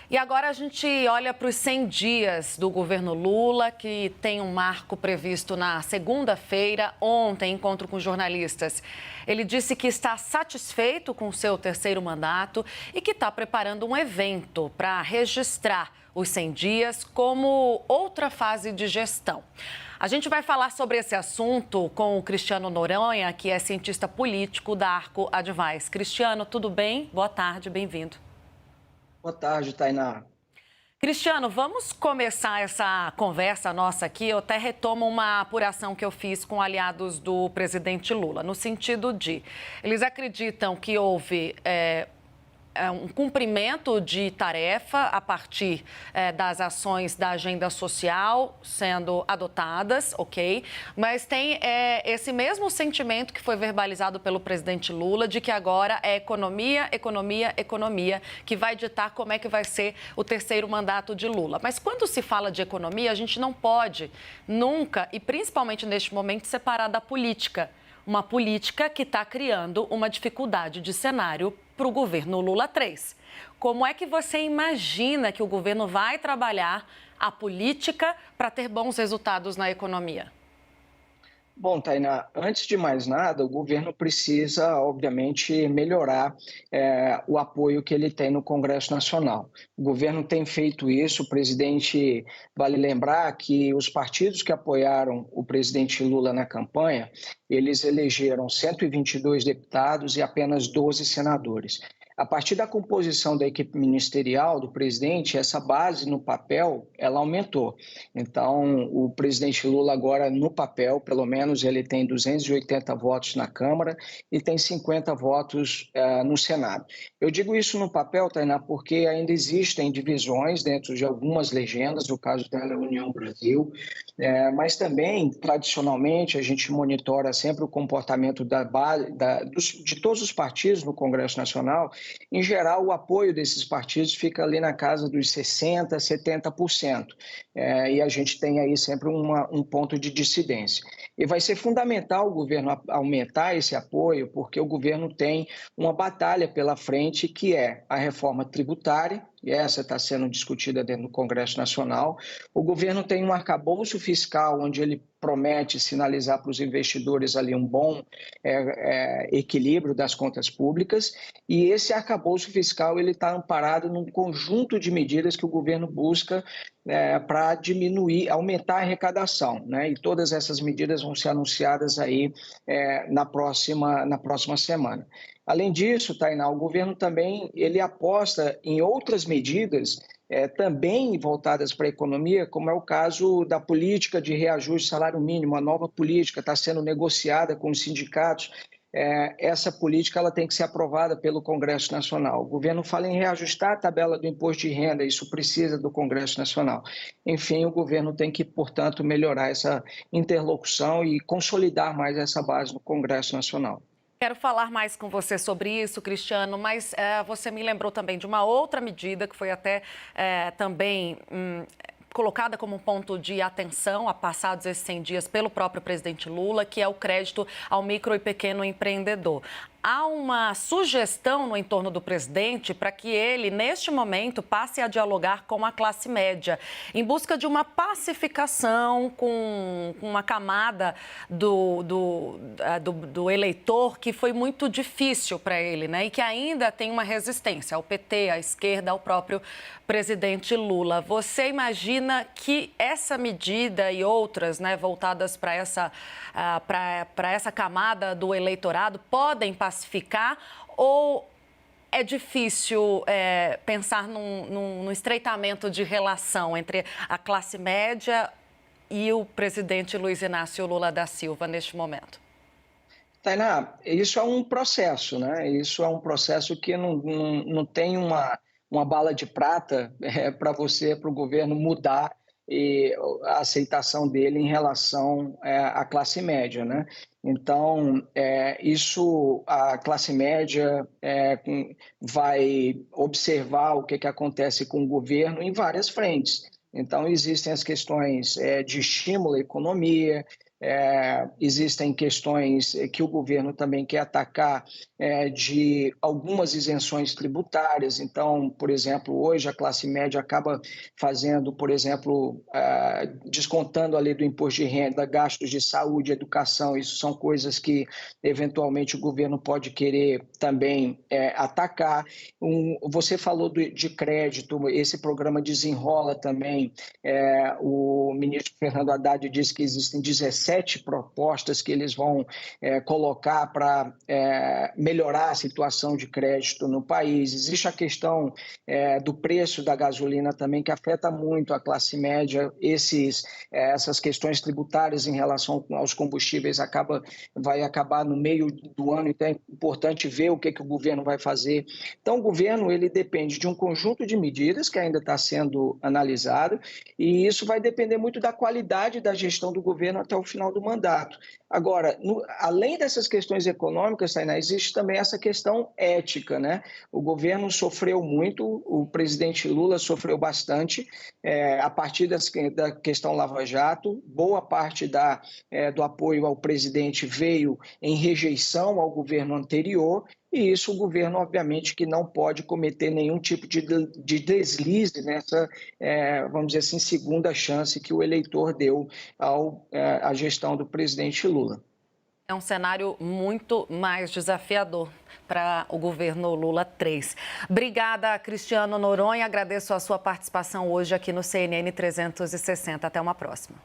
E agora a gente olha para os 100 dias do governo Lula, que tem um marco previsto na segunda-feira, ontem, encontro com jornalistas. Ele disse que está satisfeito com o seu terceiro mandato e que está preparando um evento para registrar os 100 dias como outra fase de gestão. A gente vai falar sobre esse assunto com o Cristiano Noronha, que é cientista político da Arco Advice. Cristiano, tudo bem? Boa tarde, bem-vindo. Boa tarde, Tainá. Cristiano, vamos começar essa conversa nossa aqui. Eu até retomo uma apuração que eu fiz com aliados do presidente Lula, no sentido de eles acreditam que houve um cumprimento de tarefa a partir das ações da agenda social sendo adotadas, ok? Mas tem esse mesmo sentimento que foi verbalizado pelo presidente Lula de que agora é economia, economia, economia que vai ditar como é que vai ser o terceiro mandato de Lula. Mas quando se fala de economia, a gente não pode nunca, e principalmente neste momento, separar da política. Uma política que está criando uma dificuldade de cenário para o governo Lula 3. Como é que você imagina que o governo vai trabalhar a política para ter bons resultados na economia? Bom, Tainá, antes de mais nada, o governo precisa, obviamente, melhorar o apoio que ele tem no Congresso Nacional. O governo tem feito isso, o presidente, vale lembrar que os partidos que apoiaram o presidente Lula na campanha, eles elegeram 122 deputados e apenas 12 senadores. A partir da composição da equipe ministerial do presidente, essa base no papel, ela aumentou. Então, o presidente Lula agora, no papel, pelo menos, ele tem 280 votos na Câmara e tem 50 votos no Senado. Eu digo isso no papel, Tainá, porque ainda existem divisões dentro de algumas legendas, no caso da União Brasil, mas também, tradicionalmente, a gente monitora sempre o comportamento de todos os partidos no Congresso Nacional. Em geral, o apoio desses partidos fica ali na casa dos 60%, 70%. E a gente tem aí sempre um ponto de dissidência. E vai ser fundamental o governo aumentar esse apoio, porque o governo tem uma batalha pela frente, que é a reforma tributária, e essa está sendo discutida dentro do Congresso Nacional. O governo tem um arcabouço fiscal, onde ele promete sinalizar para os investidores ali um bom equilíbrio das contas públicas, e esse arcabouço fiscal ele está amparado num conjunto de medidas que o governo busca para diminuir, aumentar a arrecadação, né? E todas essas medidas vão ser anunciadas aí na próxima semana. Além disso, Tainá, o governo também ele aposta em outras medidas também voltadas para a economia, como é o caso da política de reajuste salário mínimo. A nova política está sendo negociada com os sindicatos. Essa política ela tem que ser aprovada pelo Congresso Nacional. O governo fala em reajustar a tabela do imposto de renda, isso precisa do Congresso Nacional. Enfim, o governo tem que, portanto, melhorar essa interlocução e consolidar mais essa base no Congresso Nacional. Quero falar mais com você sobre isso, Cristiano, mas você me lembrou também de uma outra medida que foi até também colocada como um ponto de atenção, a passados esses 100 dias, pelo próprio presidente Lula, que é o crédito ao micro e pequeno empreendedor. Há uma sugestão no entorno do presidente para que ele, neste momento, passe a dialogar com a classe média, em busca de uma pacificação com uma camada do eleitor que foi muito difícil para ele, né? E que ainda tem uma resistência ao PT, à esquerda, ao próprio presidente Lula. Você imagina que essa medida e outras, né, voltadas para essa camada do eleitorado podem pacificar, ou é difícil pensar num estreitamento de relação entre a classe média e o presidente Luiz Inácio Lula da Silva neste momento? Tainá, isso é um processo, né? Isso é um processo que não tem uma bala de prata para o governo mudar a aceitação dele em relação à classe média, né? Então, isso a classe média vai observar o que acontece com o governo em várias frentes. Então, existem as questões de estímulo à economia, existem questões que o governo também quer atacar, de algumas isenções tributárias. Então, por exemplo, hoje a classe média acaba fazendo, por exemplo, descontando ali do imposto de renda, gastos de saúde, educação. Isso são coisas que, eventualmente, o governo pode querer também atacar. Você falou de crédito, esse programa Desenrola também. O ministro Fernando Haddad disse que existem 17 propostas que eles vão colocar para melhorar a situação de crédito no país. Existe a questão do preço da gasolina também, que afeta muito a classe média. Essas questões tributárias em relação aos combustíveis vai acabar no meio do ano, então é importante ver o que o governo vai fazer. Então, o governo ele depende de um conjunto de medidas que ainda está sendo analisado, e isso vai depender muito da qualidade da gestão do governo até o final do mandato. Agora, além dessas questões econômicas, Tainá, existe também essa questão ética, né? O governo sofreu muito, o presidente Lula sofreu bastante a partir da questão Lava Jato. Boa parte do apoio ao presidente veio em rejeição ao governo anterior, e isso o governo, obviamente, que não pode cometer nenhum tipo de deslize nessa, vamos dizer assim, segunda chance que o eleitor deu à gestão do presidente Lula. É um cenário muito mais desafiador para o governo Lula 3. Obrigada, Cristiano Noronha. Agradeço a sua participação hoje aqui no CNN 360. Até uma próxima.